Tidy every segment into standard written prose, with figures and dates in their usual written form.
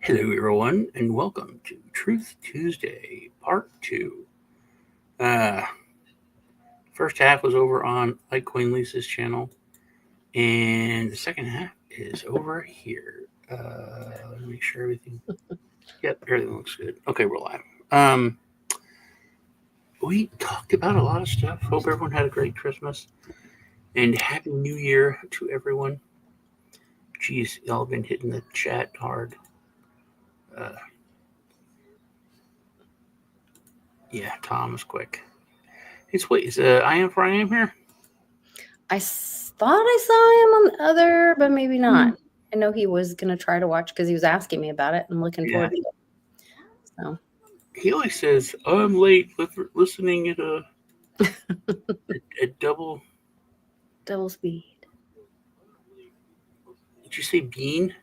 Hello, everyone, and welcome to Truth Tuesday, Part 2. Uh, First half was over on Litecoin Lisa's channel, and the second half is over here. Let me make sure everything. Yep, everything looks good. Okay, we're live. We talked about a lot of stuff. Hope everyone had a great Christmas, and Happy New Year to everyone. Geez, y'all been hitting the chat hard. Yeah, Tom is quick. Is I am for I am here? Thought I saw him on the other, but maybe not. I know he was going to try to watch because he was asking me about it. I'm looking forward to it. So he always says, "Oh, I'm late listening at at double." double speed. Did you say bean?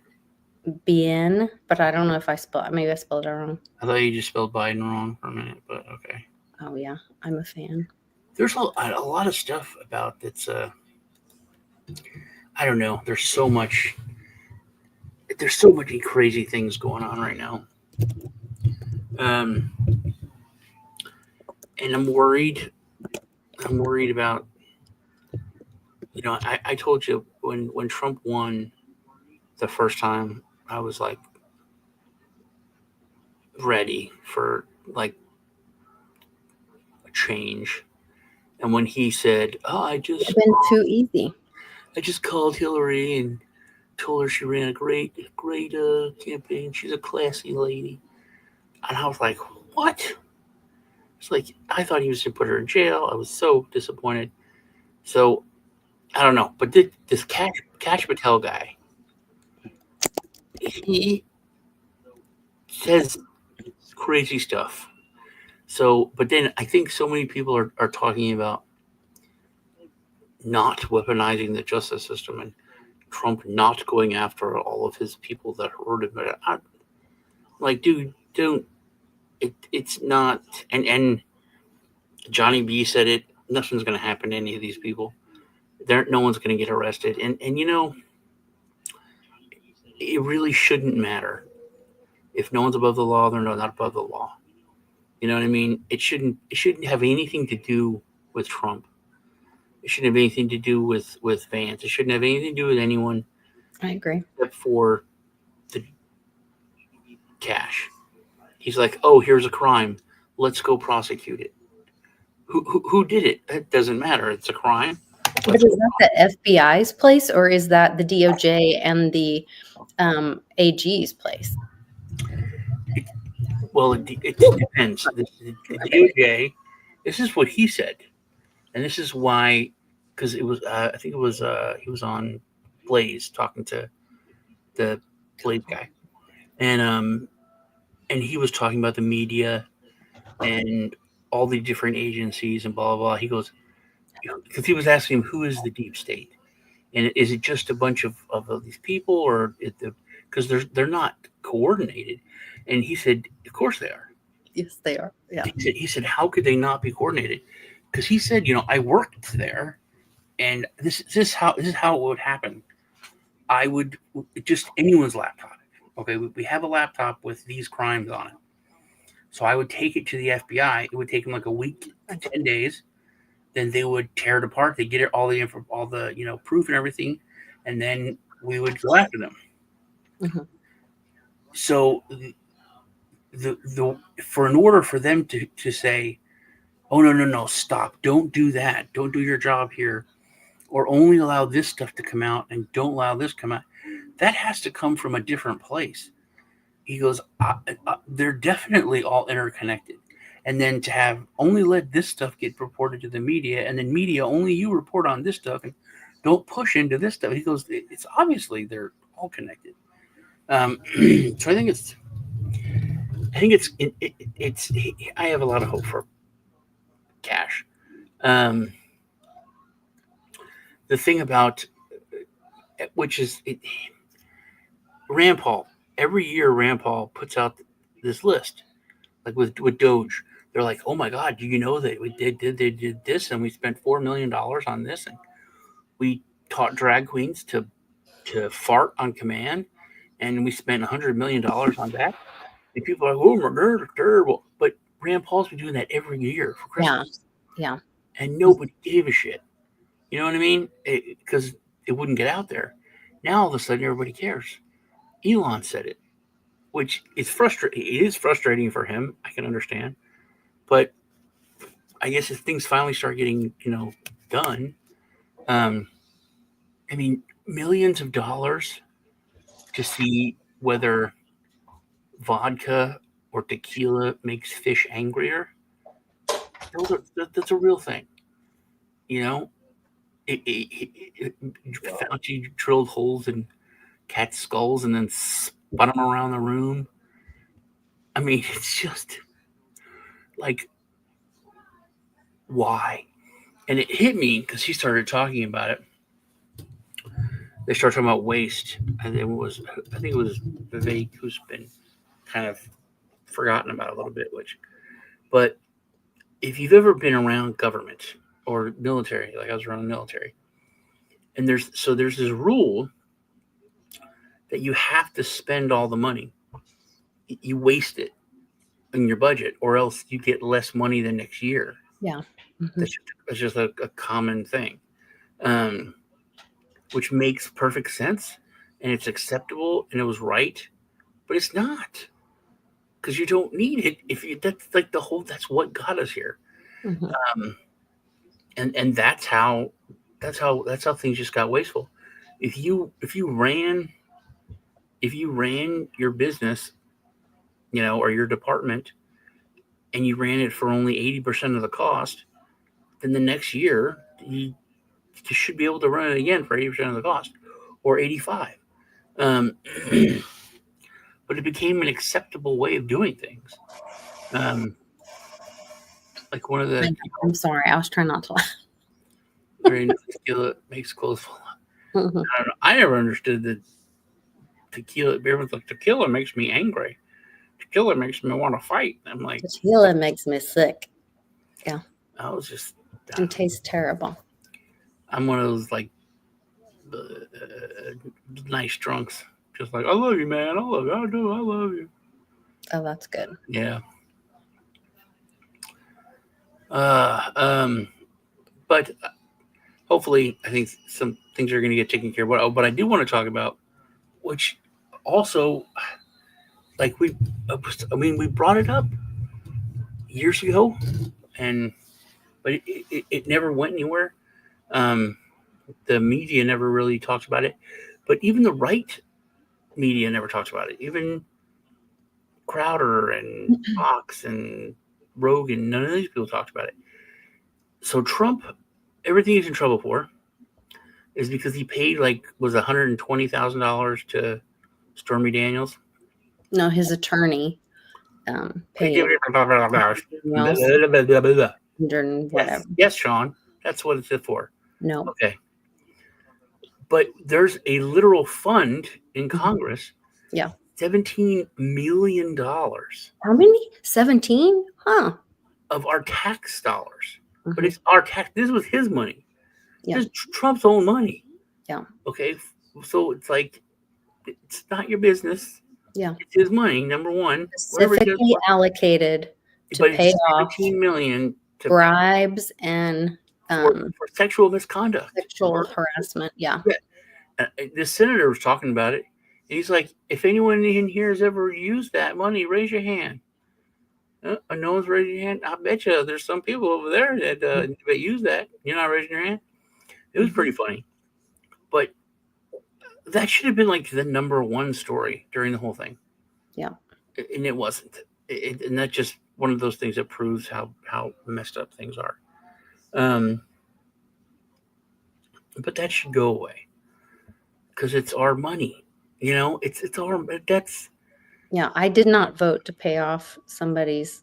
Bien, but I don't know if I spelled. Maybe I spelled it wrong. I thought you just spelled Biden wrong for a minute, but okay. Oh yeah, I'm a fan. There's a lot of stuff about that's. I don't know. There's so much. There's so many crazy things going on right now. Um, and I'm worried. I'm worried about. I told you when Trump won the first time, I was like ready for like a change. And when he said, "Oh, It's been too easy." I just called Hillary and told her she ran a great campaign. She's a classy lady," and I was like, "What?" It's like I thought he was going to put her in jail. I was so disappointed. So I don't know, but this Cash Patel guy, he says crazy stuff. So, but then I think so many people are talking about not weaponizing the justice system and Trump not going after all of his people that hurt him. But I'm like, dude, don't. It's not. And Johnny B said it. Nothing's going to happen to any of these people. No one's going to get arrested. And it really shouldn't matter if no one's above the law. They're not above the law. You know what I mean? It shouldn't have anything to do with Trump. It shouldn't have anything to do with Vance. It shouldn't have anything to do with anyone. I agree. Except for the Cash. He's like, oh, here's a crime. Let's go prosecute it. Who did it? It doesn't matter. It's a crime. But is that the FBI's place or is that the DOJ and the AG's place? It depends. The DOJ. This is what he said, and this is why, because it was. I think it was. He was on Blaze talking to the Blaze guy, and he was talking about the media and all the different agencies and blah blah blah. He goes, because he was asking him who is the deep state, and is it just a bunch of these people, or because they're not coordinated, and he said, of course they are. Yes, they are. Yeah. He said, how could they not be coordinated? Because he said, I worked there, and this is how it would happen. I would just anyone's laptop. Okay, we have a laptop with these crimes on it. So I would take it to the FBI. It would take them like a week to 10 days. Then they would tear it apart. They get it all the proof and everything, and then we would go after them. Mm-hmm. So for in order for them to say, oh no, stop, don't do that, don't do your job here, or only allow this stuff to come out and don't allow this come out, that has to come from a different place. He goes, they're definitely all interconnected. And then to have only let this stuff get reported to the media, and then media only you report on this stuff and don't push into this stuff. He goes, it's obviously they're all connected. So I think it's I have a lot of hope for Cash. The thing about which is Rand Paul. Every year Rand Paul puts out this list, like with Doge. They're like, oh my God, do you know that they did this, and we spent $4 million on this, and we taught drag queens to fart on command, and we spent $100 million on that. And people are like, oh my God, it's terrible. But Rand Paul's been doing that every year for Christmas. Yeah. And nobody gave a shit. You know what I mean? Because it wouldn't get out there. Now all of a sudden everybody cares. Elon said it, which is frustrating. It is frustrating for him. I can understand. But I guess if things finally start getting, done, I mean, millions of dollars to see whether vodka or tequila makes fish angrier. That's a real thing. You know, Fauci drilled holes in cat skulls and then spun them around the room. I mean, it's just like, why? And it hit me because he started talking about it. They started talking about waste, and I think it was Vivek who's been kind of forgotten about a little bit. But if you've ever been around government or military, like I was around the military, and there's this rule that you have to spend all the money. You waste it in your budget, or else you get less money the next year. Yeah. Mm-hmm. That's just a common thing, which makes perfect sense, and it's acceptable, and it was right, but it's not, because you don't need it. That's like that's what got us here. Mm-hmm. And that's how things just got wasteful. If you ran your business, or your department, and you ran it for only 80% of the cost, then the next year you should be able to run it again for 80% of the cost, or 85. But it became an acceptable way of doing things. Like one of the I'm sorry, I was trying not to laugh. tequila makes clothes fall off. Mm-hmm. I don't know. I never understood that tequila. Everyone's like, tequila makes me angry. Tequila makes me want to fight. I'm like, tequila makes me sick. Yeah. I was just. It tastes terrible. I'm one of those like nice drunks. Just like, I love you, man. I love you. I do. I love you. Oh, that's good. Yeah. But hopefully, I think some things are going to get taken care of. But I do want to talk about, which also, like we brought it up years ago, but it never went anywhere. The media never really talked about it, but even the right media never talks about it. Even Crowder and Fox and Rogan, none of these people talked about it. So Trump, everything he's in trouble for is because he paid was $120,000 to Stormy Daniels. No, his attorney paid whatever. Yes, Sean, that's what it's for. No. Okay. But there's a literal fund in Congress. Yeah. $17 million. How many? 17? Huh. Of our tax dollars. Mm-hmm. But it's our tax. This was his money. Yeah. This is Trump's own money. Yeah. Okay. So it's like, it's not your business. Yeah. It's his money, number one. Specifically allocated to pay off $17 million to bribes and for sexual misconduct. Sexual harassment. Yeah. The senator was talking about it. He's like, if anyone in here has ever used that money, raise your hand. No one's raising your hand. I bet you there's some people over there that use that. You're not raising your hand. It was pretty funny. But that should have been like the number one story during the whole thing. Yeah. And it wasn't. And that's just one of those things that proves how messed up things are. But that should go away. Because it's our money. It's our, that's. Yeah, I did not vote to pay off somebody's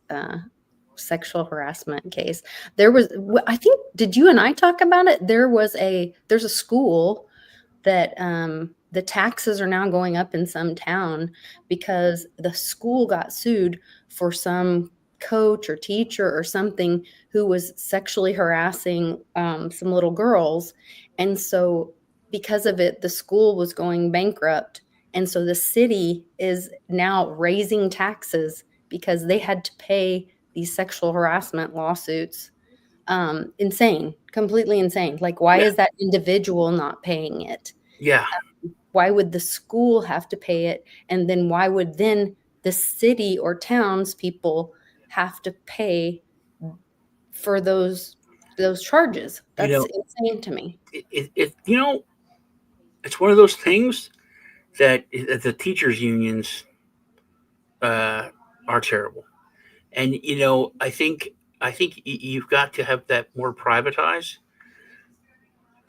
sexual harassment case. There was, I think, did you and I talk about it? There's a school that the taxes are now going up in some town because the school got sued for some coach or teacher or something who was sexually harassing some little girls. And so because of it, the school was going bankrupt And so the city is now raising taxes because they had to pay these sexual harassment lawsuits. Insane, completely insane. Like, why Yeah. is that individual not paying it? Yeah. Why would the school have to pay it? And then why would then the city or townspeople have to pay for those charges? You That's know, insane to me. it's one of those things that the teachers unions are terrible. And I think you've got to have that more privatized.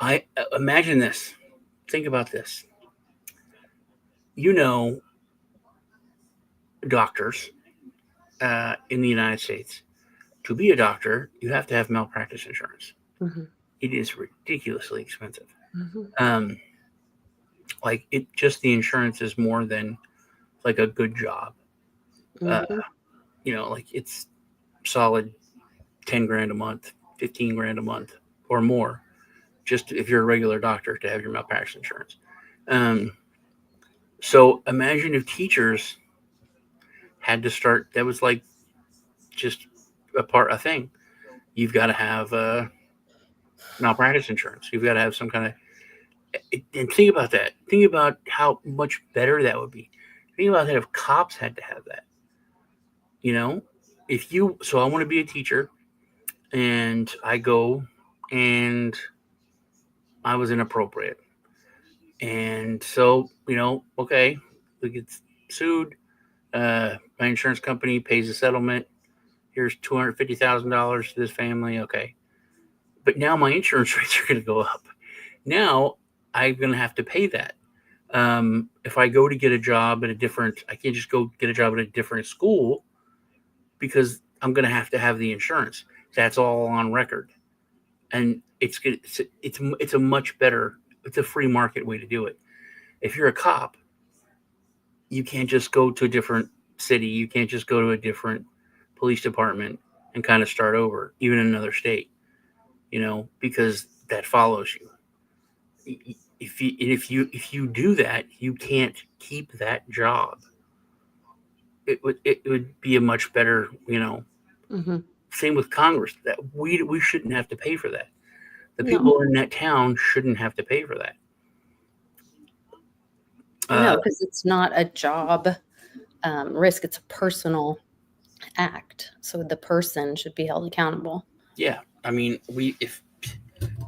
I imagine this. Think about this. You know, doctors in the United States. To be a doctor, you have to have malpractice insurance. Mm-hmm. It is ridiculously expensive. Mm-hmm. Um, like just the insurance is more than like a good job. Uh, Mm-hmm. like it's solid 10 grand a month, 15 grand a month, or more, just if you're a regular doctor to have your malpractice insurance. Um, so imagine if teachers had to start. That was like just a thing. You've got to have malpractice insurance. You've got to have some kind of. And think about that. Think about how much better that would be. Think about that if cops had to have that. You know, if you. So I want to be a teacher, and I go, and I was inappropriate, and so okay, we get sued. My insurance company pays a settlement. Here's $250,000 to this family. Okay, but now my insurance rates are going to go up. Now I'm going to have to pay that. If I go to get a job at I can't just go get a job at a different school because I'm going to have the insurance. That's all on record, and it's a much better. It's a free market way to do it. If you're a cop, you can't just go to a different city. You can't just go to a different police department and kind of start over, even in another state. Because that follows you. If you do that, you can't keep that job. It would be a much better. Mm-hmm. Same with Congress. That we shouldn't have to pay for that. The No, people in that town shouldn't have to pay for that. no, because it's not a job risk. It's a personal act. So the person should be held accountable. Yeah, I mean, if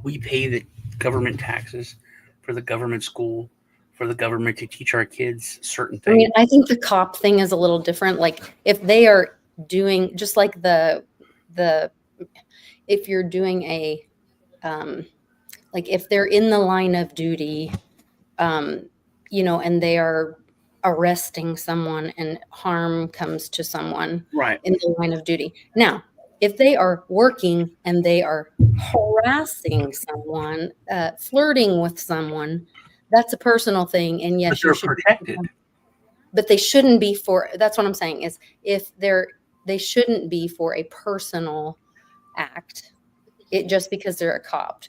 we pay the government taxes for the government school, for the government to teach our kids certain I things. mean, I think the cop thing is a little different. Like if they are doing just like the if you're doing a like if they're in the line of duty, um, and they are arresting someone and harm comes to someone Right. in the line of duty. Now, if they are working and they are harassing someone, flirting with someone, that's a personal thing. And But yes, you they're should, protected. but they shouldn't be for, that's what I'm saying is if they shouldn't be for a personal act, it just because they're a cop.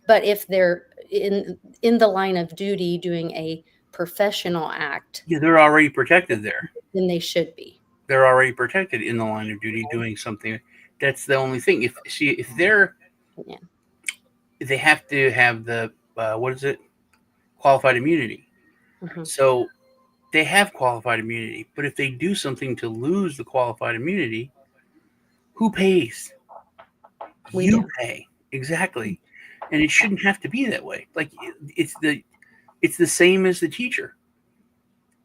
But if they're in the line of duty doing a professional act, Yeah, they're already protected there. then they should be. They're already protected in the line of duty doing something. That's the only thing. If Yeah. they have to have the what is it? Qualified immunity. Mhm. So they have qualified immunity, but if they do something to lose the qualified immunity, who pays? We You do. pay. Exactly. And it shouldn't have to be that way. Like it's the same as the teacher.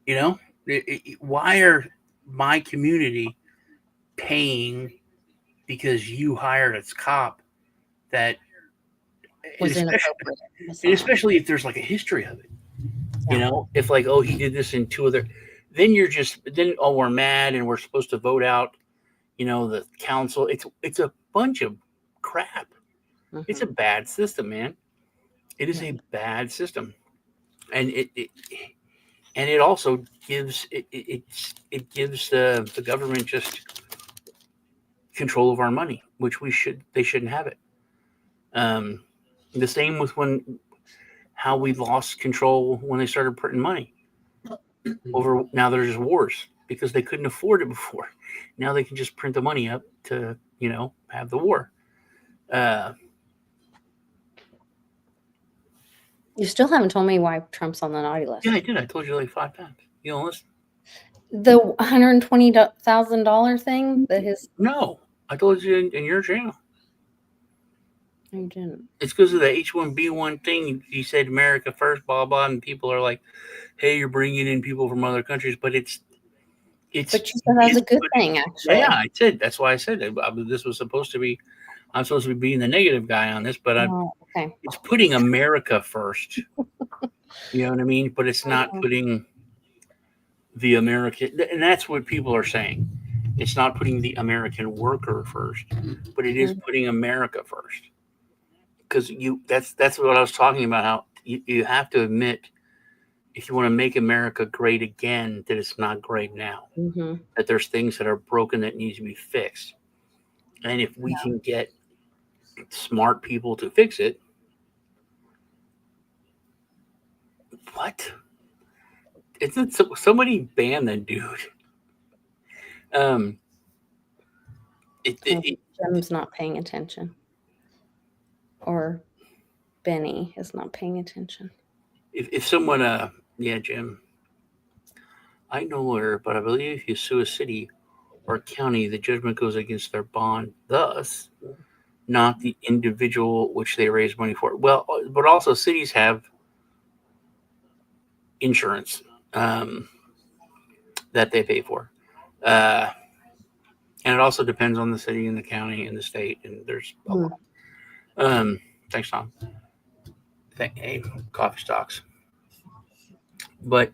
You know, why are my community paying because you hired a cop that, and Was especially, inappropriate. and Misogyny. especially if there's like a history of it. Yeah. If like, oh, he did this in two other, then oh, we're mad and we're supposed to vote out, the council. It's a bunch of crap. It's a Mhm. bad system, man. It is Yeah. a bad system, and it also gives it gives the government just control of our money, which they shouldn't have it. The same with how we lost control when they started printing money. over now there's wars because they couldn't afford it before. Now they can just print the money up to, have the war. You still haven't told me why Trump's on the naughty list. Yeah, I did. I told you like 5 times. You don't listen. The $120,000 thing that his. No, I told you in your channel. You didn't. It's because of the H-1B1 thing. You said America first, blah blah, and people are like, "Hey, you're bringing in people from other countries," but it's. But you said that's a good thing, actually. Yeah, I said that's why I said it. This was supposed to be. I'm supposed to be being the negative guy on this, but Okay. it's putting America first. You know what I mean? But it's not putting the American, and that's what people are saying. It's not putting the American worker first, but it is putting America first. Because that's what I was talking about. How you have to admit, if you want to make America great again, that it's not great now. That there's things that are broken that need to be fixed, and if we can get smart people to fix it, what? Isn't somebody ban that dude? Jim's not paying attention, or Benny is not paying attention. If someone, yeah, Jim, I know lawyer, but I believe if you sue a city or county, the judgment goes against their bond, thus not the individual which they raise money for. Well, but also cities have insurance that they pay for. And it also depends on the city and the county and the state, and there's a lot. Thanks, Tom. Hey, coffee stocks. But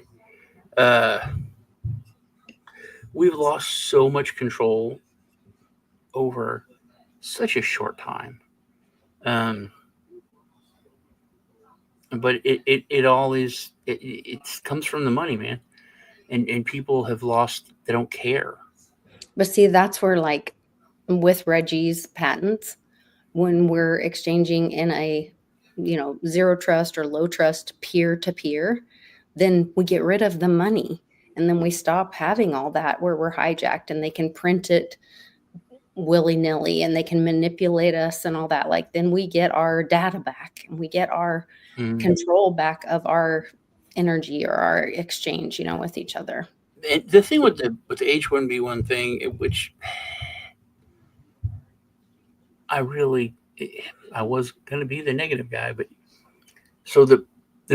we've lost so much control over such a short time. But it all is, it comes from the money, man. And people have lost, they don't care. But see, that's where, like, with Reggie's patents, when we're exchanging in a, zero trust or low trust peer to peer, then we get rid of the money. And then we stop having all that where we're hijacked and they can print it willy-nilly and they can manipulate us and all that. Like, then we get our data back and we get our control back of our energy or our exchange, with each other. And the thing with the H-1B1 thing, which I was going to be the negative guy, but so the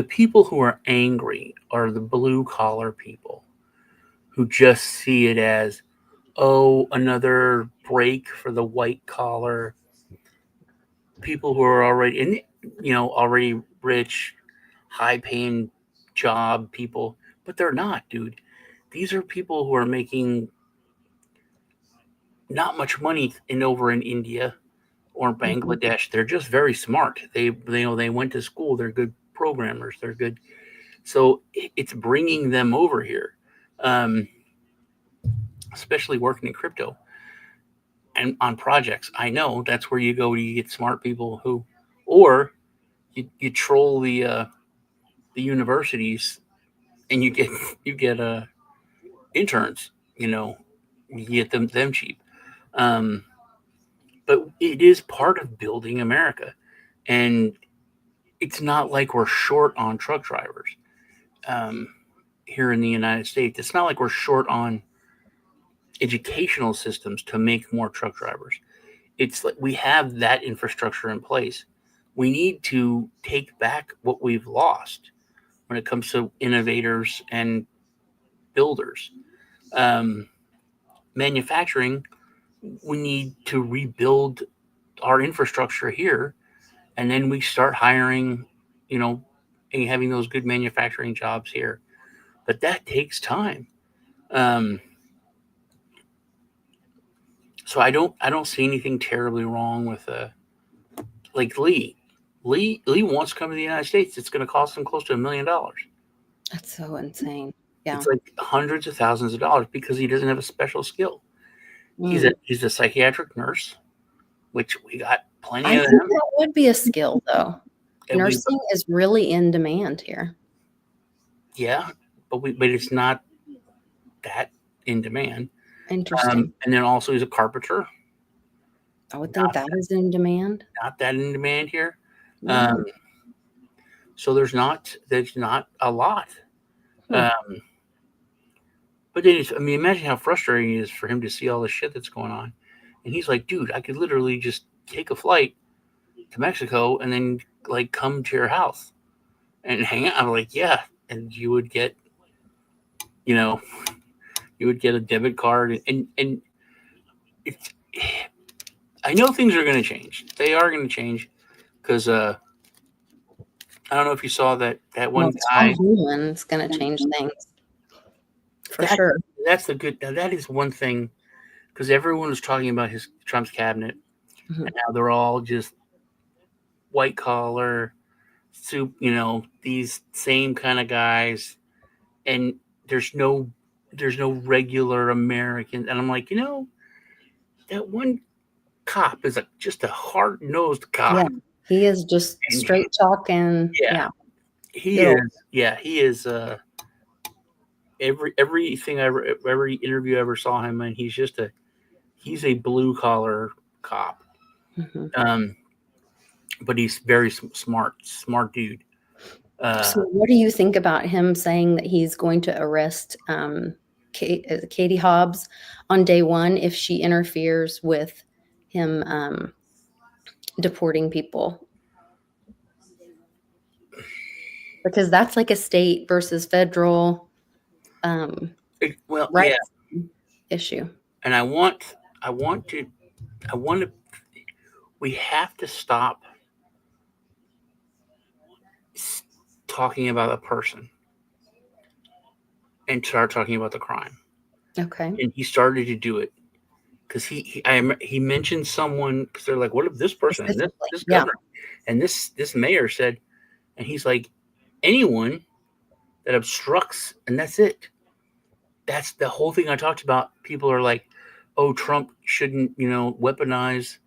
people who are angry are the blue collar people who just see it as, oh, another break for the white collar people who are already already rich, high paying job people, but they're not, dude. These are people who are making not much money over in India or Bangladesh. They're just very smart. They went to school. They're good programmers. They're good. So it's bringing them over here, especially working in crypto and on projects. I know that's where you go. You get smart people or you troll the universities, and you get interns. You get them cheap. But it is part of building America, and it's not like we're short on truck drivers here in the United States. It's not like we're short on educational systems to make more truck drivers. It's like we have that infrastructure in place. We need to take back what we've lost when it comes to innovators and builders. Manufacturing, we need to rebuild our infrastructure here, and then we start hiring, and having those good manufacturing jobs here. But that takes time. So I don't see anything terribly wrong with like Lee. Lee wants to come to the United States. It's going to cost him close to $1 million. That's so insane. Yeah. It's like hundreds of thousands of dollars because he doesn't have a special skill. He's a psychiatric nurse, which we got plenty of them. That would be a skill, though. Nursing is really in demand here. Yeah, but it's not that in demand. Interesting. And then also he's a carpenter. I would think that is in demand. Not that in demand here. Mm. So there's not a lot. Hmm. But then I mean, imagine how frustrating it is for him to see all the shit that's going on. And he's like, dude, I could literally just take a flight to Mexico and then like come to your house and hang out. I'm like, yeah. And you would get, you know, you would get a debit card and it's, I know things are going to change. They are going to change because I don't know if you saw that one Well, Tom guy. Homan's going to change things for sure. That's the good. That is one thing because everyone was talking about Trump's cabinet, Mhm. and now they're all just white collar, soup. These same kind of guys, and there's no regular American. And I'm like, that one cop is just a hard nosed cop. Yeah, he is just And straight talking. yeah, Yeah, he Bill. is. Yeah, he is. Every interview I ever saw him in, he's a blue collar cop. Mhm. But he's very smart dude. So, what do you think about him saying that he's going to arrest Katie Hobbs on day one if she interferes with him deporting people? Because that's like a state versus federal Well, yeah, rights issue. and I want to, we have to stop talking about a person and start talking about the crime. Okay. And he started to do it because he mentioned someone because they're like, what if this person and Specifically, this yeah. governor and this mayor said, and he's like, anyone that obstructs, and that's it. That's the whole thing I talked about. People are like, oh, Trump shouldn't, weaponize.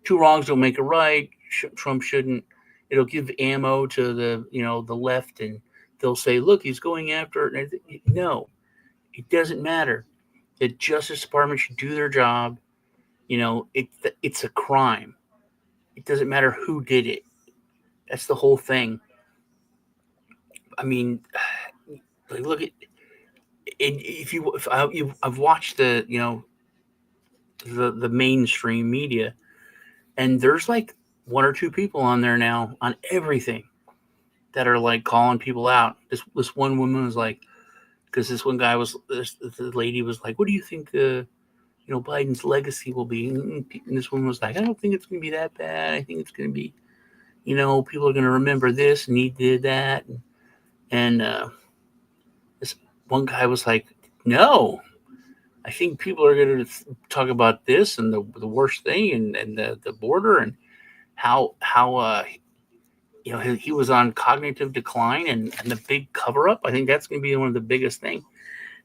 Two wrongs don't make a right. Trump shouldn't. It'll give ammo to the left, and they'll say, look, he's going after it. No, it doesn't matter. The Justice Department should do their job. It's a crime. It doesn't matter who did it. That's the whole thing. I mean, like, look at I've watched the mainstream media, and there's like one or two people on there now on everything that are like calling people out. This one woman was like, because the lady was like, what do you think Biden's legacy will be? And this woman was like, I don't think it's going to be that bad. I think it's going to be, people are going to remember this and he did that. And this one guy was like, no, I think people are going to talk about this and the worst thing and the border and how he was on cognitive decline and the big cover up. I think that's going to be one of the biggest things.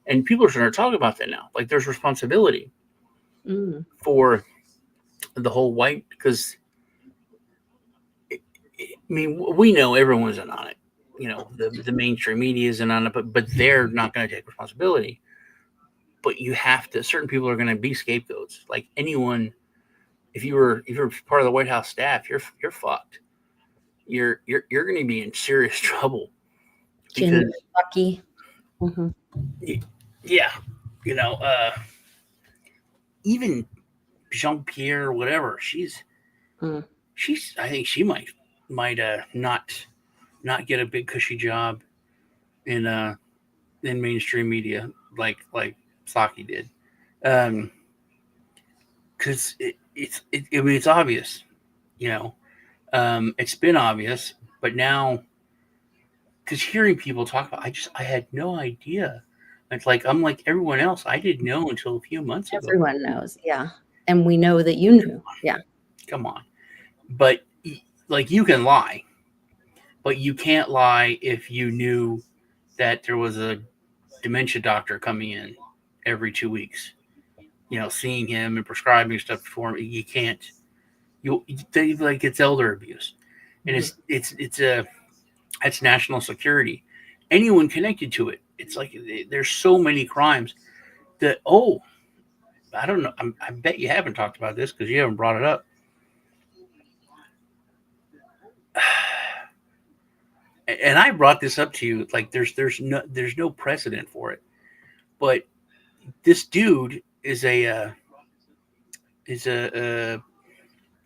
And people are starting to talk about that now. Like there's responsibility for the whole white, because I mean, we know everyone's in on it. The mainstream media isn't on it, but they're not going to take responsibility. But you have to. Certain people are going to be scapegoats. Like anyone, if you're part of the White House staff, you're fucked. You're going to be in serious trouble because Lucky. Mm-hmm. Yeah, even Jean-Pierre, whatever, she's I think she might not get a big cushy job in mainstream media like Psaki did, because I mean it's obvious, it's been obvious, but now because hearing people talk about, I had no idea. It's like I'm like everyone else. I didn't know until a few months ago. Everyone knows, yeah, and we know that you knew, yeah. Come on, but like you can lie, but you can't lie if you knew that there was a dementia doctor coming in every 2 weeks, seeing him and prescribing stuff for him. You can't. They like it's elder abuse, and it's national security. Anyone connected to it it's like there's so many crimes that I don't know. I bet you haven't talked about this because you haven't brought it up. And I brought this up to you. Like there's no precedent for it, but this dude is a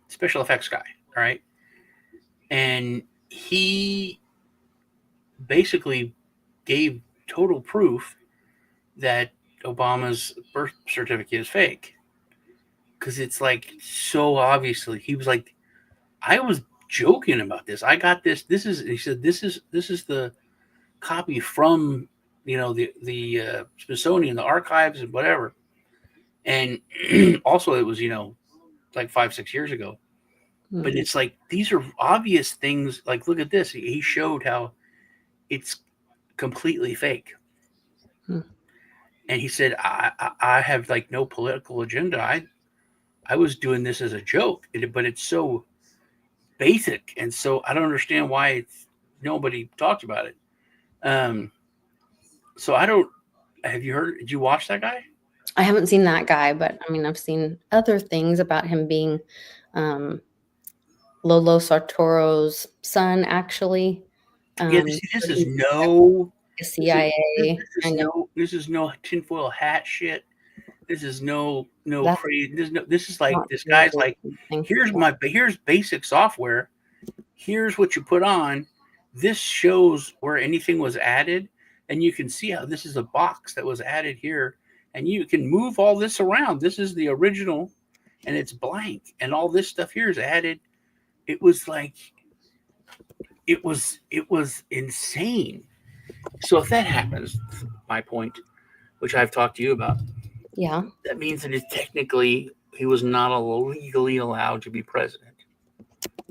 special effects guy, all right, and he basically gave total proof that Obama's birth certificate is fake because it's like so obviously he was like, I was joking about this. I got this. This is he said this is the copy from the Smithsonian, the archives, and whatever. And also it was like 5-6 years ago. But Mhm. it's like these are obvious things. Like look at this. He showed how it's completely fake. Hmm. And he said, I have like no political agenda. I was doing this as a joke, but it's so basic, and so I don't understand why nobody talks about it. Um, so I don't. Have you heard? Did you watch that guy? I haven't seen that guy, but I mean, I've seen other things about him being um, Lolo Sartoro's son, actually. Yeah. Um, This so is he's no. a This is CIA kind of. this is no tinfoil hat shit. This is no That's crazy. This is like not this true guy's or like, something. here's basic software. Here's what you put on. This shows where anything was added, and you can see how this is a box that was added here, and you can move all this around. This is the original, and it's blank, and all this stuff here is added. It was like it was insane. So if that happens, my point, which I've talked to you about, Yeah. that means that it's technically he was not legally allowed to be president. So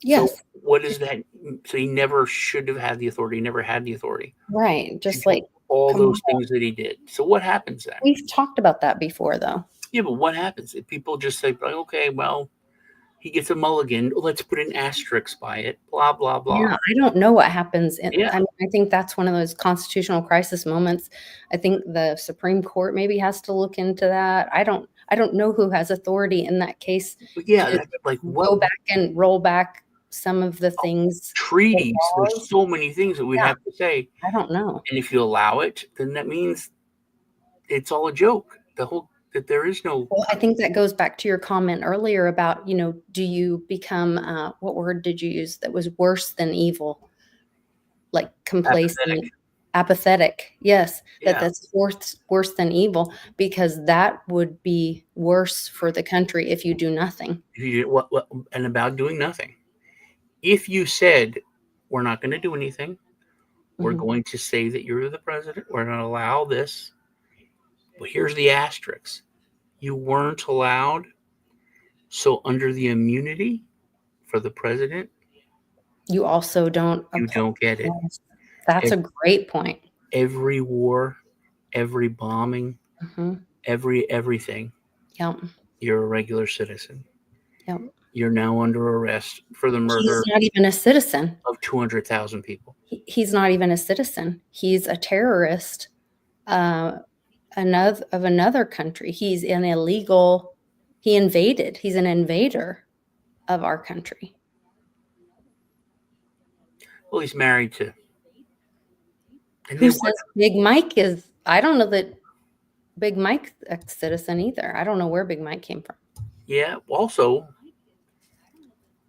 Yes. what is that? So he never should have had the authority. He never had the authority Right. to Just do like, all come on. those things that he did. So what happens then? We've talked about that before, though. Yeah, but what happens if people just say, like, okay, well, he gets a mulligan. Let's put an asterisk by it. Blah blah blah. Yeah, I don't know what happens. Yeah, I mean, I think that's one of those constitutional crisis moments. I think the Supreme Court maybe has to look into that. I don't know who has authority in that case but yeah, to that's like what go back and roll back some of the things, the treaties. There's laws. so many things that we'd Yeah, have to say, I don't know. and if you allow it, then that means it's all a joke. The whole that there is no Well, I think that goes back to your comment earlier about, do you become, what word did you use that was worse than evil? Like apathetic. complacent, apathetic. Yes, Yeah, that's worse than evil because that would be worse for the country if you do nothing. if you what and about doing nothing. If you said we're not going to do anything, we're Mhm. going to say that you're the president. We're going to allow this. But here's the asterisk: you weren't allowed. So under the immunity for the president, You also don't you apply. don't get it. Yes, that's a great point. Every war, every bombing, Mhm. everything, Yep, you're a regular citizen. yep. You're now under arrest for the He's murder not even a citizen. of 200,000 people. He's not even a citizen. He's a terrorist, uh, another country. He's an illegal he invaded. He's an invader of our country. Well, he's married to, and Who then what? says Big Mike is I don't know that Big Mike's a citizen either. I don't know where Big Mike came from. Yeah. Also,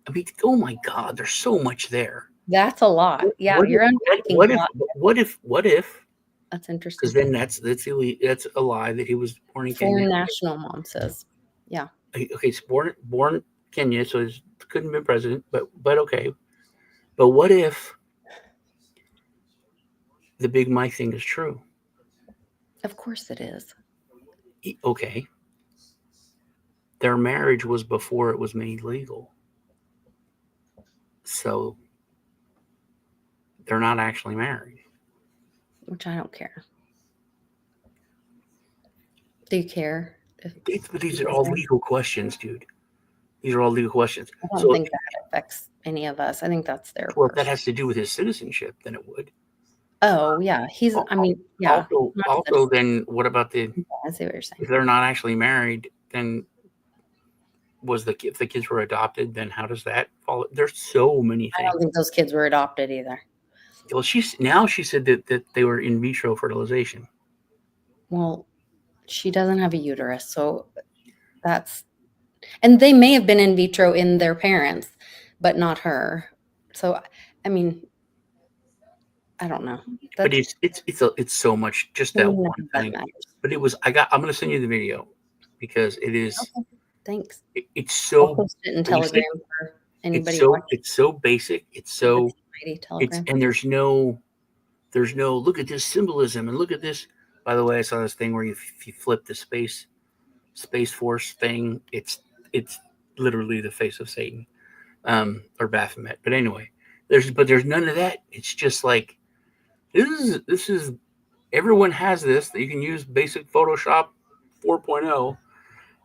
I mean, oh my God, there's so much there. That's a lot. Yeah, What if? you're unpacking What a if? lot. What if? What if? That's Because interesting. then that's a lie that he was born in Kenya. Foreign national, mom says. Yeah. Okay, he's born Kenya, so he couldn't have been president. But okay. But what if the Big Mike thing is true? Of course it is. Okay, their marriage was before it was made legal, so they're not actually married. Which I don't care. Do you care? But these are all legal questions, dude. These are all legal questions. I don't So, think that affects any of us. I think that's their well, if that person. has to do with his citizenship, then it would. Oh, yeah. He's, I mean, yeah. Also, then what about I see what you're saying. if they're not actually married? Then if the kids were adopted, then how does that fall? There's so many I things. don't think those kids were adopted either. Well, she said that they were in vitro fertilization. Well, she doesn't have a uterus, so and they may have been in vitro in their parents, but not her. So, I mean, I don't know. But it's so much, just that one thing. But I'm going to send you the video because it is. Okay, thanks. It's so. I'll post it in Telegram for anybody watching. It's so basic. And there's no look at this symbolism and look at this. By the way, I saw this thing where if you flip the space force thing, it's literally the face of Satan, or Baphomet. But anyway, there's none of that. It's just like this is everyone has this that you can use basic Photoshop 4.0,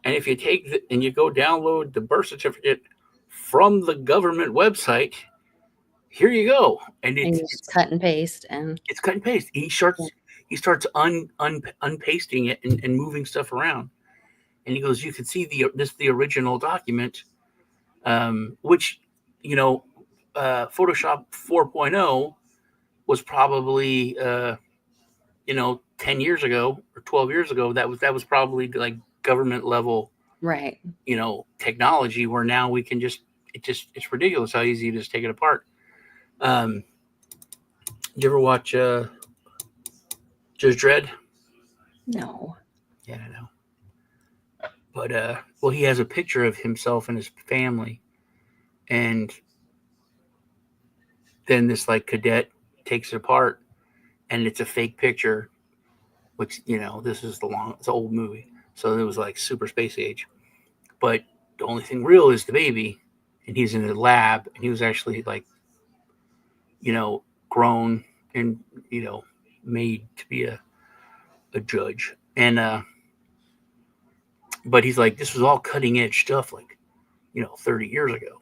and if you take and you go download the birth certificate from the government website, here you go, and it's cut and paste, and it's cut and paste. He starts unpasting it and moving stuff around, and he goes, you can see the original document, which Photoshop 4.0 was probably 10 years ago or 12 years ago. That was probably like government level, right? Technology, where now we can it's ridiculous how easy it is to take it apart. You ever watch Judge Dredd? No. Yeah, I know. But well, he has a picture of himself and his family, and then this like cadet takes it apart, and it's a fake picture, which this is it's an old movie, so it was like super space age, but the only thing real is the baby, and he's in the lab, and he was actually like grown and made to be a judge, and but he's like, this was all cutting edge stuff like 30 years ago,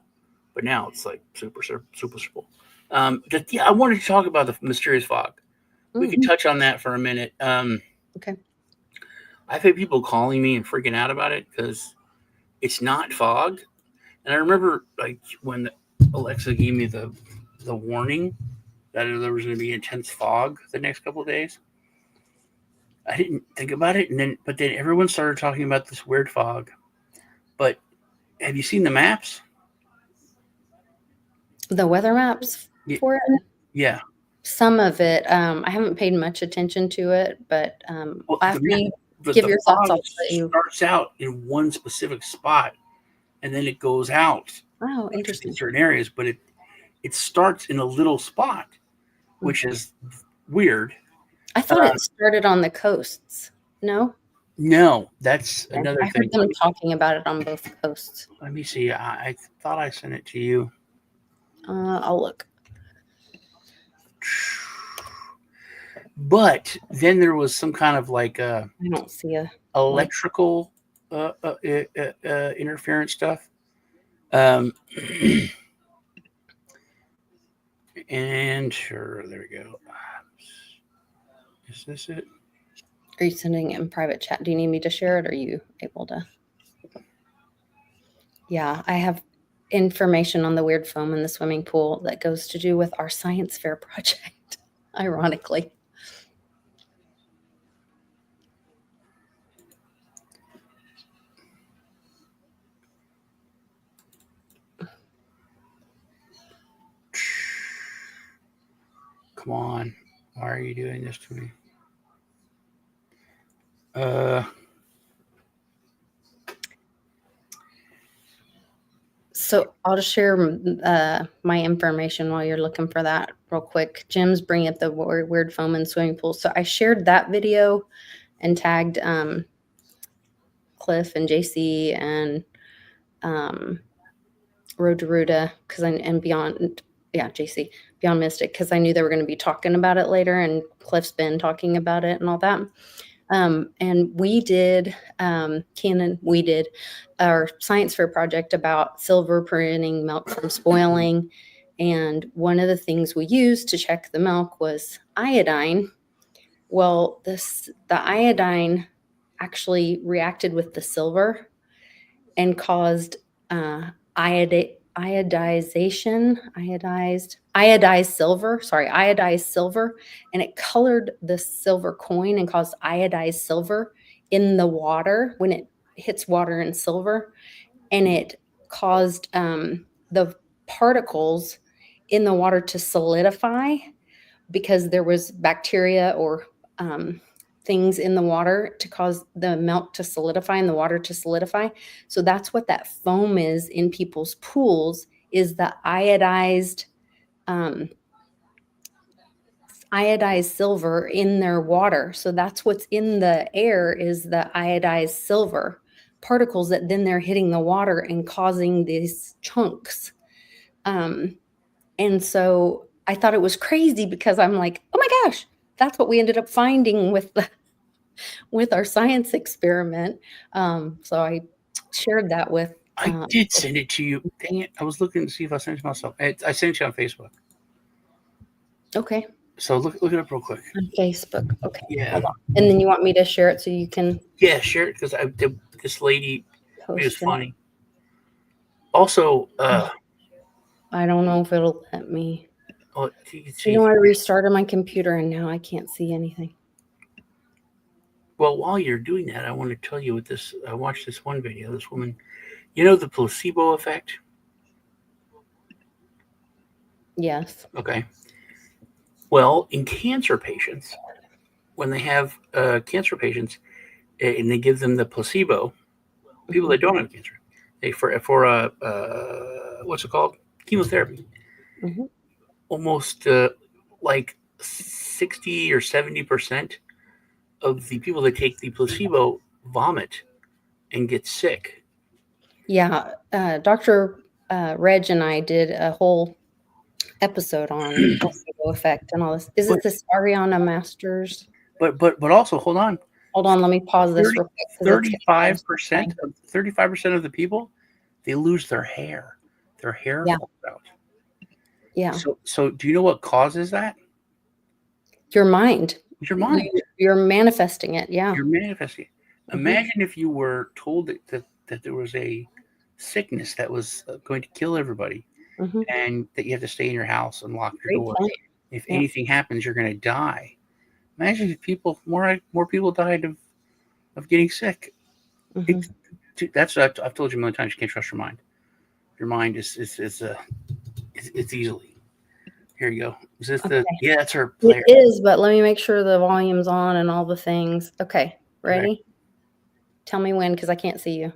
but now it's like super simple. I wanted to talk about the mysterious fog. We could touch on that for a minute. Okay. I've had people calling me and freaking out about it because it's not fog. And I remember like when Alexa gave me the warning that there was going to be intense fog the next couple of days. I didn't think about it, but then everyone started talking about this weird fog. But have you seen the maps? The weather maps for it? Yeah. Some of it. I haven't paid much attention to it, but after you give your thoughts, I'll let you. Starts out in one specific spot, and then it goes out. Oh, interesting. In certain areas, but it starts in a little spot, which is weird. I thought it started on the coasts. No, that's another thing. I heard them talking about it on both coasts. Let me see. I thought I sent it to you. I'll look. But then there was some kind of like I don't see a electrical interference stuff. And sure, there we go. Is this it? Are you sending it in private chat? Do you need me to share it? Or are you able to? Yeah, I have information on the weird foam in the swimming pool that goes to do with our science fair project, ironically. Come on. Why are you doing this to me? So I'll just share my information while you're looking for that real quick. Jim's bringing up the weird foam in swimming pool. So I shared that video and tagged Cliff and JC and Road to Ruda and Beyond, JC, Beyond Mystic, because I knew they were going to be talking about it later, and Cliff's been talking about it and all that. And we did, we did our science fair project about silver preventing milk from spoiling. And one of the things we used to check the milk was iodine. Well, the iodine actually reacted with the silver and caused iodized silver, and it colored the silver coin and caused iodized silver in the water when it hits water and silver, and it caused the particles in the water to solidify because there was bacteria or things in the water to cause the milk to solidify and the water to solidify. So that's what that foam is in people's pools, is the um, iodized silver in their water. So that's what's in the air, is the iodized silver particles that then they're hitting the water and causing these chunks. And so I thought it was crazy because I'm like, oh my gosh, that's what we ended up finding with our science experiment. So I shared that with. I did send it to you. Dang it! I was looking to see if I sent it to myself. I sent it to you on Facebook. Okay. So look it up real quick. On Facebook. Okay. Yeah. Hold on. And then you want me to share it so you can. Yeah, share it because this lady, it was Post it. funny. Also, I don't know if it'll let me. well, I restarted my computer and now I can't see anything. Well, while you're doing that, I want to tell you what this. I watched this one video. This woman, you know, the placebo effect. Yes. Okay. Well, in cancer patients, when they have cancer patients, and they give them the placebo, people that don't have cancer, they for what's it called, chemotherapy, almost like 60 or 70% of the people that take the placebo vomit and get sick. Yeah, Dr. Reg and I did a whole episode on placebo effect and all this. Is it this Ariana Masters? But also, hold on. Hold on, let me pause this real quick. 35% of the people, they lose their hair. Their hair falls out. Yeah. So do you know what causes that? Your mind. Your mind. You're manifesting it. Yeah. You're manifesting it. Imagine if you were told that there was a sickness that was going to kill everybody, and that you have to stay in your house and lock your door. If anything happens, you're going to die. Imagine if more people died of getting sick. That's what I've told you a million times. You can't trust your mind. Your mind is it's easily. Here you go. Is this yeah, that's her player. It is, but let me make sure the volume's on and all the things. Okay, ready? Okay. Tell me when, because I can't see you.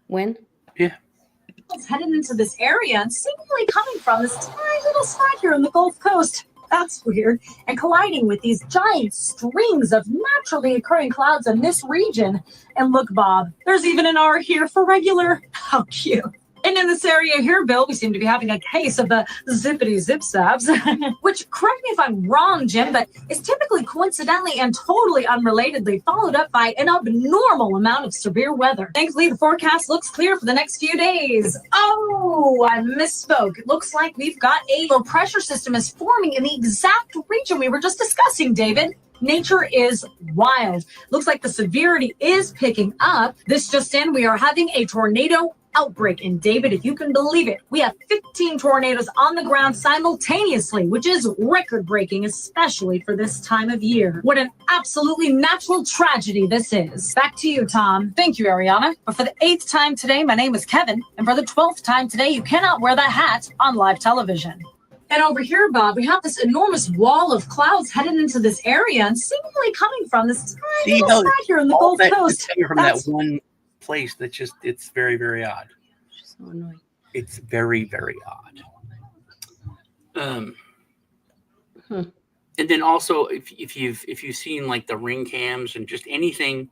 When? Yeah. It's headed into this area and seemingly coming from this tiny little spot here in the Gulf Coast. That's weird. And colliding with these giant strings of naturally occurring clouds in this region. And look, Bob, there's even an R here for regular. How cute. And in this area here, Bill, we seem to be having a case of the zippity zip sabs, which, correct me if I'm wrong, Jim, but is typically coincidentally and totally unrelatedly followed up by an abnormal amount of severe weather. Thankfully, the forecast looks clear for the next few days. Oh, I misspoke. It looks like we've got a low pressure system is forming in the exact region we were just discussing, David. Nature is wild. Looks like the severity is picking up. This just in, we are having a tornado outbreak. And David, if you can believe it, we have 15 tornadoes on the ground simultaneously, which is record-breaking, especially for this time of year. What an absolutely natural tragedy this is. Back to you, Tom. Thank you, Ariana. But for the 8th time today, my name is Kevin. And for the 12th time today, you cannot wear that hat on live television. And over here, Bob, we have this enormous wall of clouds headed into this area and seemingly coming from this tiny little spot here in the Gulf Coast. From that one place that it's very, very odd. So annoying. It's very, very odd. And then also, if you've seen like the ring cams and just anything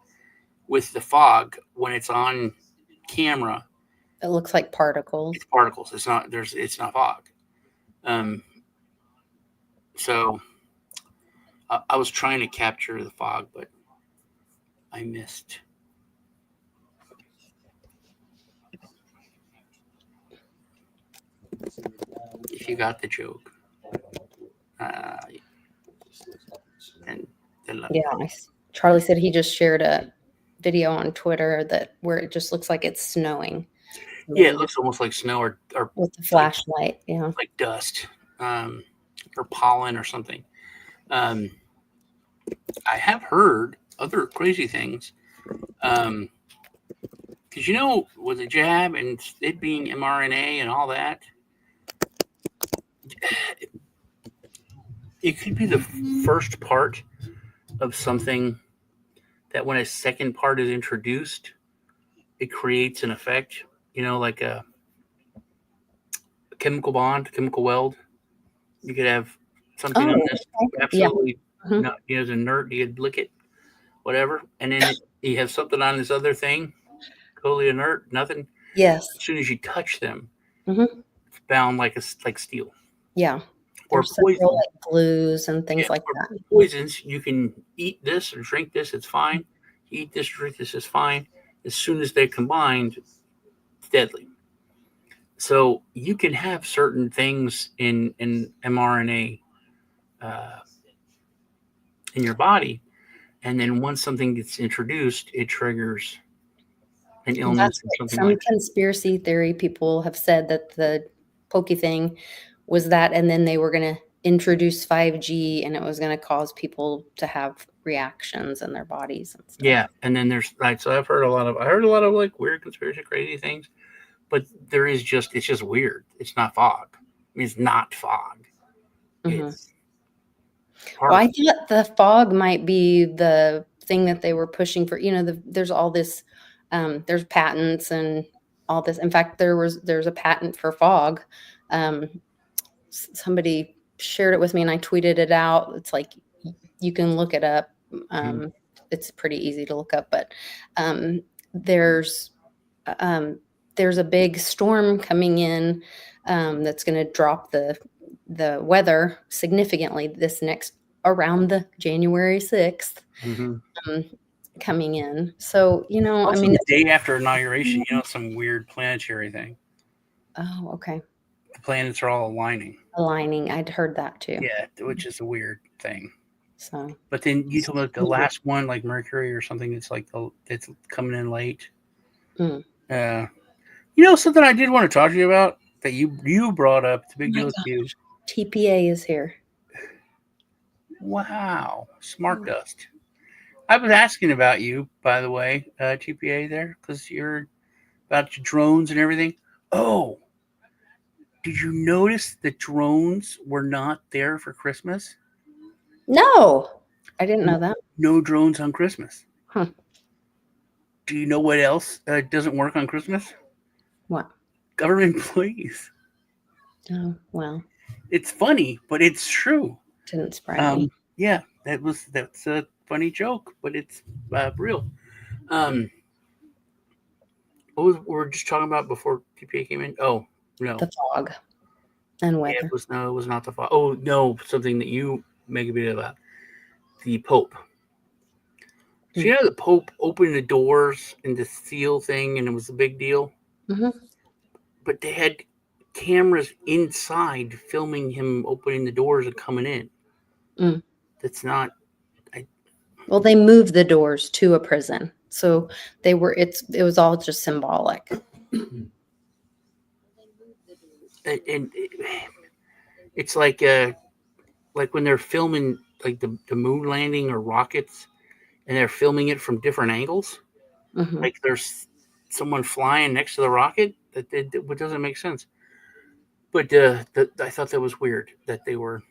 with the fog when it's on camera, it looks like particles. It's particles. It's not fog. So I was trying to capture the fog, but I missed. if you got the joke. And Yeah, Charlie said he just shared a video on Twitter where it just looks like it's snowing. yeah, it looks almost like snow or with the flashlight. Yeah, like dust, or pollen or something. I have heard other crazy things. Because with the jab and it being mRNA and all that, it could be the first part of something that when a second part is introduced, it creates an effect, like a chemical bond, chemical weld. You could have something on this absolutely not, as inert, you'd lick it, whatever. And then you have something on this other thing, totally inert, nothing. Yes. As soon as you touch them, it's bound like steel. Yeah. Or poison, like glues and things like that. Poisons, you can eat this or drink this, it's fine. You eat this, drink this, it's fine. As soon as they're combined, it's deadly. So you can have certain things in mRNA in your body, and then once something gets introduced, it triggers an illness or something like that. Some conspiracy theory people have said that the pokey thing was that, and then they were going to introduce 5G, and it was going to cause people to have reactions in their bodies and stuff. Yeah, and then there's so I heard a lot of like weird conspiracy crazy things, but it's just weird. It's not fog. I mean, it's not fog. It's well, I thought the fog might be the thing that they were pushing for. There's all this, there's patents and all this. In fact, there's a patent for fog. Somebody shared it with me and I tweeted it out. It's like, you can look it up. It's pretty easy to look up, but there's a big storm coming in that's going to drop the weather significantly around the January 6th coming in. So, also the day after inauguration, some weird planetary thing. Oh, okay. The planets are all aligning. I'd heard that too. Yeah, which is a weird thing. So, but then you talk about the last one, like Mercury or something. It's like it's coming in late. Something I did want to talk to you about that you brought up. It's a big deal with you. TPA is here. Wow, smart dust. I was asking about you, by the way, TPA there, because you're about your drones and everything. Oh, did you notice the drones were not there for Christmas? No, I didn't know that. No drones on Christmas. Huh. Do you know what else doesn't work on Christmas? What? Government employees. Oh, well. It's funny, but it's true. Didn't surprise me. Yeah, that's a funny joke, but it's real. What we're just talking about before TPA came in? Oh, no. The fog and weather. Yeah, it was not the fog. Oh, no, something that you make a video about. The Pope. So the Pope opened the doors in the seal thing, and it was a big deal. But they had cameras inside filming him opening the doors and coming in. That's not. Well, they moved the doors to a prison, so they were. It was all just symbolic. And it's like when they're filming like the moon landing or rockets, and they're filming it from different angles. Like there's someone flying next to the rocket. That doesn't make sense. But I thought that was weird that they were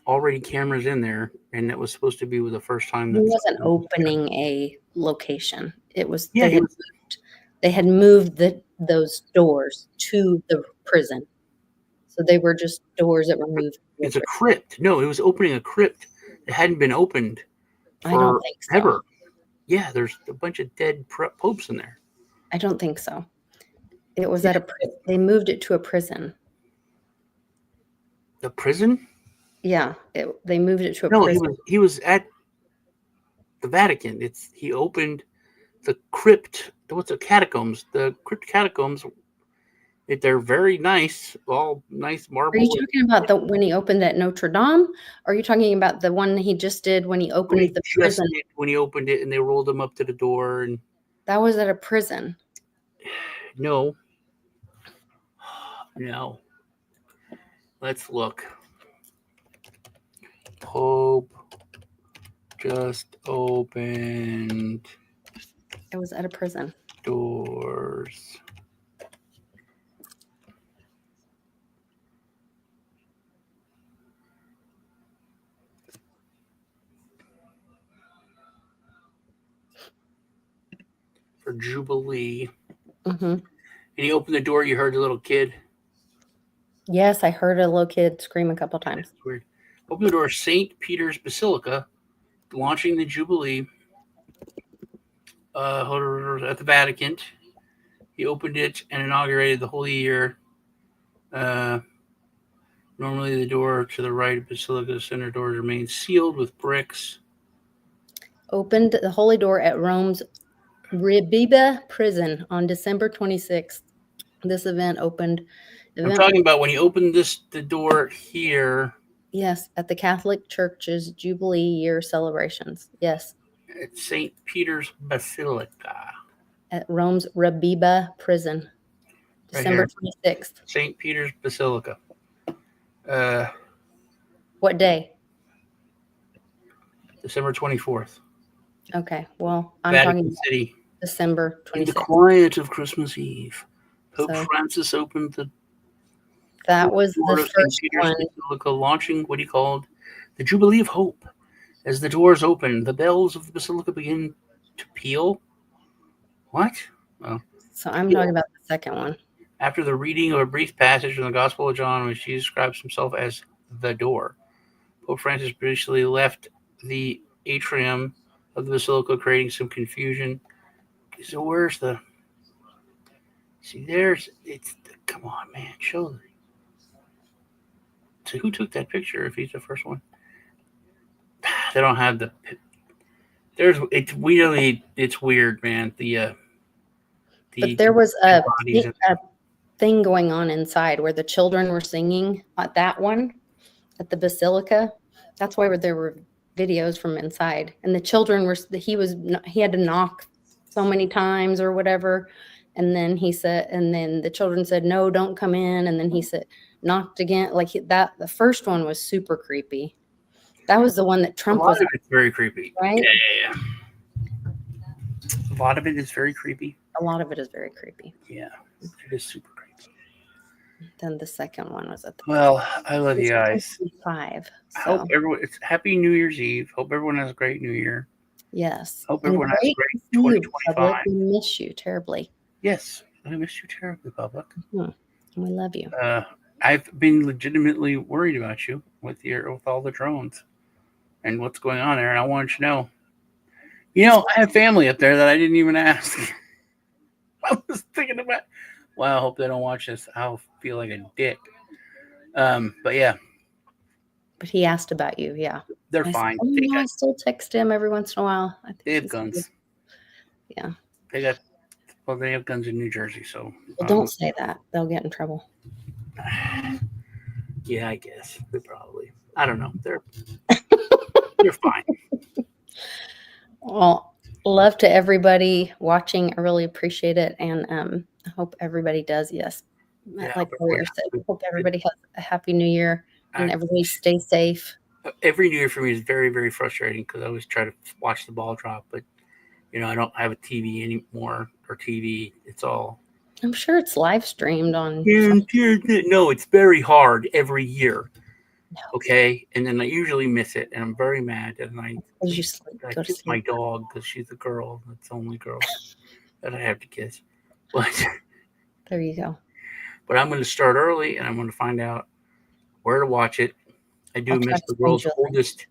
already cameras in there, and that was supposed to be the first time. It wasn't opening a location. It was they had moved those doors to the prison, so they were just doors that were moved. It's a crypt. No, it was opening a crypt that hadn't been opened for I don't think so. ever. Yeah, there's a bunch of dead popes in there. I don't think so. It was they moved it to a prison. The prison? Yeah, they moved it to a prison. No, he was at the Vatican. He opened the crypt. What's the catacombs? The crypt catacombs They're very nice, all nice marble. Are you talking about when he opened at Notre Dame? Or are you talking about the one he just did when he opened the prison? When he opened it and they rolled him up to the door, and that was at a prison. No. Let's look. Pope just opened. It was at a prison. Doors. For Jubilee. Mm-hmm. And he opened the door. You heard the little kid. Yes, I heard a little kid scream a couple times. That's weird. Open the door. St. Peter's Basilica, launching the Jubilee. At the Vatican. He opened it and inaugurated the Holy Year. Normally, the door to the right of Basilica center doors remain sealed with bricks. Opened the Holy Door at Rome's Ribiba prison on December 26th. This event opened. I'm talking about when he opened the door here. Yes, at the Catholic Church's Jubilee Year celebrations. Yes. At St. Peter's Basilica. At Rome's Ribiba prison. December 26th. St. Peter's Basilica. What day? December 24th. Okay, well, I'm Vatican talking City. December 26th. In the quiet of Christmas Eve, Pope Francis opened the. That was the first one. Basilica, launching what he called the Jubilee of Hope. As the doors open, the bells of the Basilica begin to peal. What? Well, so I'm talking about the second one. After the reading of a brief passage from the Gospel of John, which Jesus describes himself as the door, Pope Francis briefly left the atrium of the Basilica, creating some confusion. So where's the... See, come on, man, show them. So who took that picture if he's the first one? They don't have the... It's weird, man. But there was a thing going on inside where the children were singing at that one, at the Basilica. That's why there were videos from inside. And the children he had to knock so many times or whatever. And then the children said, no, don't come in. And then he said, knocked again. The first one was super creepy. That was the one that Trump was. A lot of it's very creepy. Right? Yeah. A lot of it is very creepy. A lot of it is very creepy. Yeah. It is super creepy. Then the second one was at the. Well, I love you guys. 5. I hope everyone. It's Happy New Year's Eve. Hope everyone has a great New Year. Yes. Hope everyone has a great 2025. We miss you terribly. Yes, I miss you terribly, public. We love you. I've been legitimately worried about you with all the drones and what's going on there, and I wanted to know. I have family up there that I didn't even ask. I was thinking about. Wow, I hope they don't watch this. I'll feel like a dick. But yeah. But he asked about you. Yeah, they're fine. I still text him every once in a while. I think they have guns. Good. Yeah. They have guns in New Jersey, so don't say that. They'll get in trouble. Yeah, I guess they probably. I don't know. They're fine. Well, love to everybody watching. I really appreciate it, and I hope everybody does. Yes, like Warrior said, hope everybody has a happy New Year and everybody stay safe. Every New Year for me is very, very frustrating because I always try to watch the ball drop, but I don't have a TV anymore or TV. It's all. I'm sure it's live streamed on. No, it's very hard every year. No. Okay, and then I usually miss it, and I'm very mad. And I kiss my dog because she's a girl. That's the only girl that I have to kiss. But there you go. But I'm going to start early, and I'm going to find out where to watch it. I do miss the world's oldest.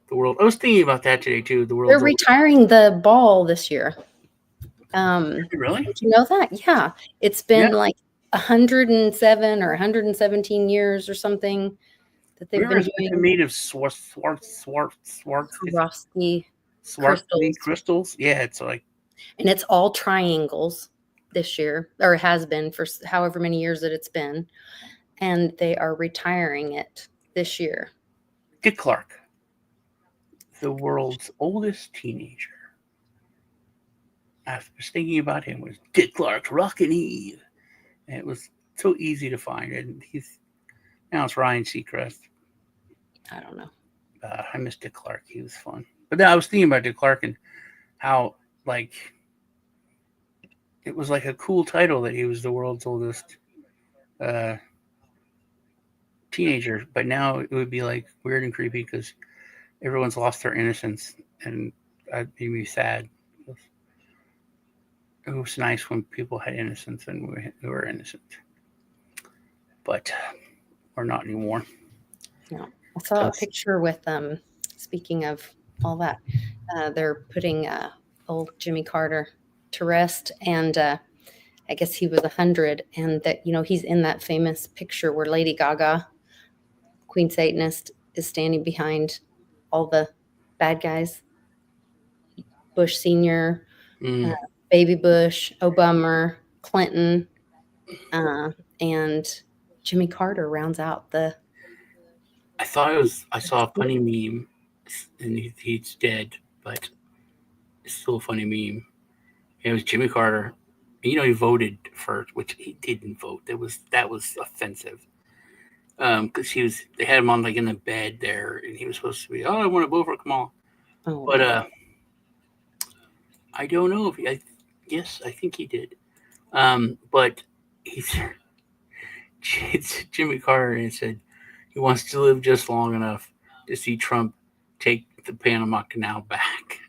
I was thinking about that today too. They're retiring the ball this year. Really? Did you know that? Yeah, it's been like 107 or 117 years or something that they've been doing. Made of Swarovski crystals. Yeah, it's like, and it's all triangles. this year, or has been for however many years that it's been, and they are retiring it this year. Dick Clark, the world's oldest teenager. I was thinking about him was Dick Clark's Rockin' Eve. And it was so easy to find. And now it's Ryan Seacrest. I don't know. I miss Dick Clark. He was fun. But then I was thinking about Dick Clark and how, like, it was like a cool title that he was the world's oldest teenager. But now it would be like weird and creepy because everyone's lost their innocence. And that made me sad. It was nice when people had innocence and we were innocent. But we're not anymore. No. I saw a picture with speaking of all that, they're putting old Jimmy Carter to rest, and I guess he was 100, and that, you know, he's in that famous picture where Lady Gaga, Queen Satanist, is standing behind all the bad guys. Bush Sr., Baby Bush, Obama, Clinton, and Jimmy Carter rounds out the. I saw a funny meme, and he's dead, but it's still a funny meme. It was Jimmy Carter. You know, he voted for, which he didn't vote. That was offensive. Because they had him on like in the bed there, and he was supposed to be, I want to vote for Kamal. Oh, but I don't know if yes, I think he did. But it's Jimmy Carter, and he said he wants to live just long enough to see Trump take the Panama Canal back,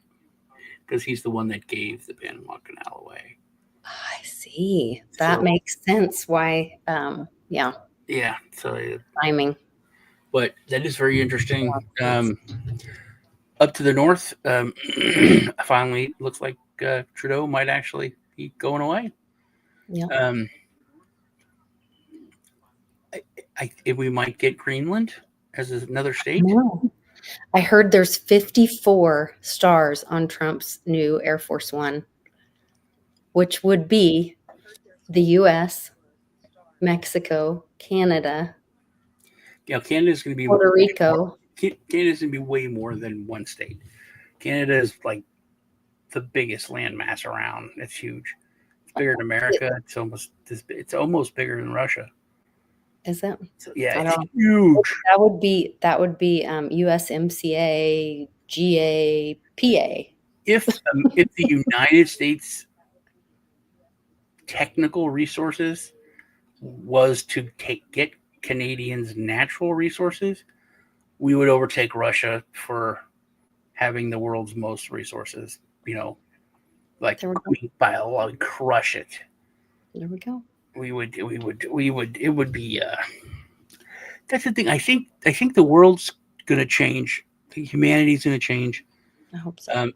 because he's the one that gave the Panama Canal away. I see. That makes sense. Why? Yeah. Yeah. So timing. But that is very interesting. Up to the north, finally looks like Trudeau might actually be going away. Yeah. We might get Greenland as another state. No. I heard there's 54 stars on Trump's new Air Force One, which would be the U.S., Mexico, Canada. Yeah, Canada's going to be Puerto Rico. Canada's going to be way more than one state. Canada is like the biggest landmass around. It's huge. It's bigger than America. It's almost bigger than Russia. Is it? So, yeah, it's huge. That would be USMCA GAPA. If the United States technical resources was to get Canadians' natural resources, we would overtake Russia for having the world's most resources. You know, like by a lot, crush it. There we go. We would. It would be. That's the thing. I think the world's going to change. I think humanity's going to change. I hope so. I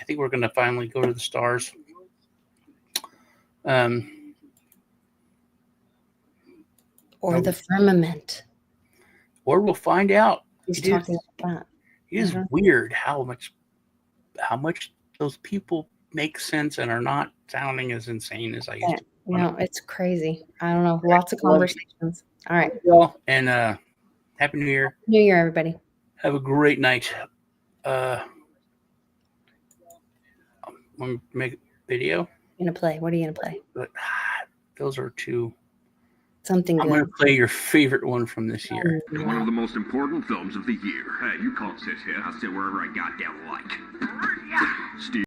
think we're going to finally go to the stars. Or the firmament. Or we'll find out. He's talking about that. It is weird how much those people make sense and are not sounding as insane as I used to. You know, it's crazy. I don't know. Lots of conversations. All right. Well, and Happy New Year. New Year, everybody. Have a great night. Want to make a video? What are you gonna play? Those are two. Something good. I'm going to play your favorite one from this year. One of the most important films of the year. Hey, you can't sit here. I'll sit wherever I goddamn like. Steve.